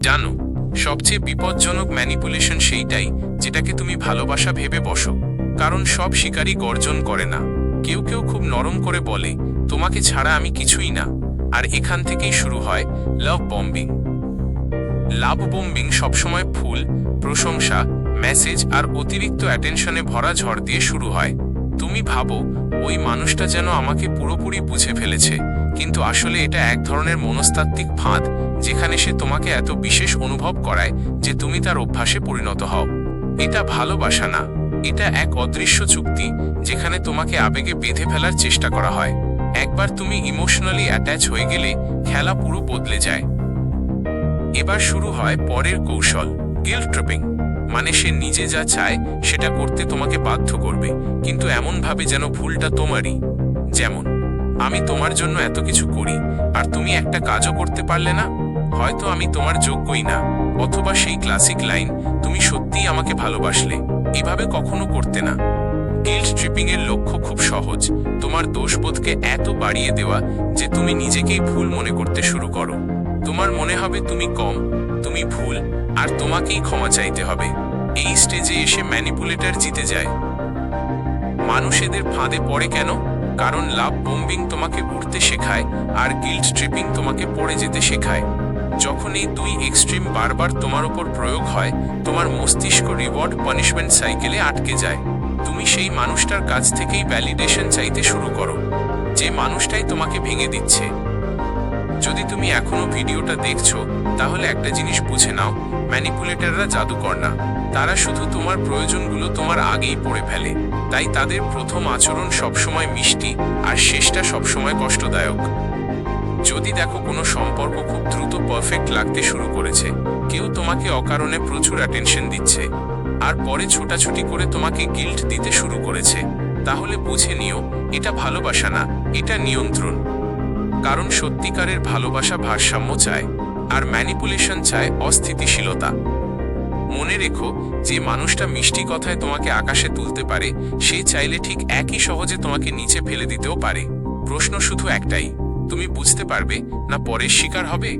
জানো, সবচেয়ে বিপজ্জনক ম্যানিপুলেশন সেইটাই যেটাকে তুমি ভালোবাসা ভেবে বসো। কারণ সব শিকারী গর্জন করে না। কেউ কেউ খুব নরম করে বলে, তোমাকে ছাড়া আমি কিছুই না। আর এখান থেকেই শুরু হয় লাভ বম্বিং। লাভ বম্বিং সবসময় ফুল, প্রশংসা, মেসেজ আর অতিরিক্ত অ্যাটেনশনে ভরা ঝড় দিয়ে শুরু হয়। তুমি ভাবো ওই মানুষটা যেন আমাকে পুরোপুরি বুঝে ফেলেছে, কিন্তু আসলে এটা এক ধরনের মনস্তাত্ত্বিক ফাঁদ, যেখানে সে তোমাকে এত বিশেষ অনুভব করায় যে তুমি তার অভ্যাসে পরিণত হও। এটা ভালোবাসা না, এটা এক অদৃশ্য চুক্তি, যেখানে তোমাকে আবেগে বেঁধে ফেলার চেষ্টা করা হয়। একবার তুমি ইমোশনালি অ্যাটাচ হয়ে গেলে খেলা পুরো বদলে যায়। এবার শুরু হয় পরের কৌশল, গিল্ট ট্রিপিং। মানে সে নিজে যা চায় সেটা করতে তোমাকে বাধ্য করবে, কিন্তু এমনভাবে যেন ভুলটা তোমারই। যেমন, আমি তোমার জন্য এত কিছু করি আর তুমি একটা কাজও করতে পারলে না, হয়তো আমি তোমার যোগ্যই না। অথবা সেই ক্লাসিক লাইন, তুমি সত্যিই আমাকে ভালোবাসলে, এভাবে কখনো করতে না। গিল্ট ট্রিপিং এর লক্ষ্য খুব সহজ, তোমার দোষবোধকে এত বাড়িয়ে দেওয়া যে তুমি নিজেকেই ভুল মনে করতে শুরু করো। তোমার মনে হবে তুমি কম, তুমি ভুল, আর তোমাকেই ক্ষমা চাইতে হবে। এই স্টেজে এসে ম্যানিপুলেটর জিতে যায়। মানুষ এদের ফাঁদে পড়ে কেন? কারণ লাভ বম্বিং তোমাকে উঠতে শেখায় আর গিল্ট ট্রিপিং তোমাকে পড়ে যেতে শেখায়। যখন এই দুই এক্সট্রিম বারবার তোমার উপর প্রয়োগ হয়, তোমার মস্তিষ্ক রিওয়ার্ড পানিশমেন্ট সাইকেলে আটকে যায়। তুমি সেই মানুষটার কাছ থেকেই ভ্যালিডেশন চাইতে শুরু করো, যে মানুষটাই তোমাকে ভেঙে দিচ্ছে। যদি তুমি এখনো ভিডিওটা দেখছো, তাহলে একটা জিনিস বুঝে নাও, ম্যানিপুলেটররা জাদুকর না। তারা শুধু তোমার প্রয়োজনগুলো তোমার আগেই পড়ে ফেলে। তাই তাদের প্রথম আচরণ সবসময় মিষ্টি আর শেষটা সবসময় কষ্টদায়ক। যদি দেখো কোনো সম্পর্ক খুব দ্রুত পারফেক্ট লাগতে শুরু করেছে, কেউ তোমাকে অকারণে প্রচুর অ্যাটেনশন দিচ্ছে, আর পরে ছোটাছুটি করে তোমাকে গিল্ট দিতে শুরু করেছে, তাহলে বুঝে নিও এটা ভালোবাসা না, এটা নিয়ন্ত্রণ। কারণ সত্যিকারের ভালোবাসা ভারসাম্য চায়, আর ম্যানিপুলেশন চায় অস্থিতিশীলতা। মনে রেখো, যে মানুষটা মিষ্টি কথায় তোমাকে আকাশে তুলতে পারে, সে চাইলে ঠিক একই সহজে তোমাকে নিচে ফেলে দিতেও পারে। প্রশ্ন শুধু একটাই, তুমি বুঝতে পারবে না পরের শিকার হবে?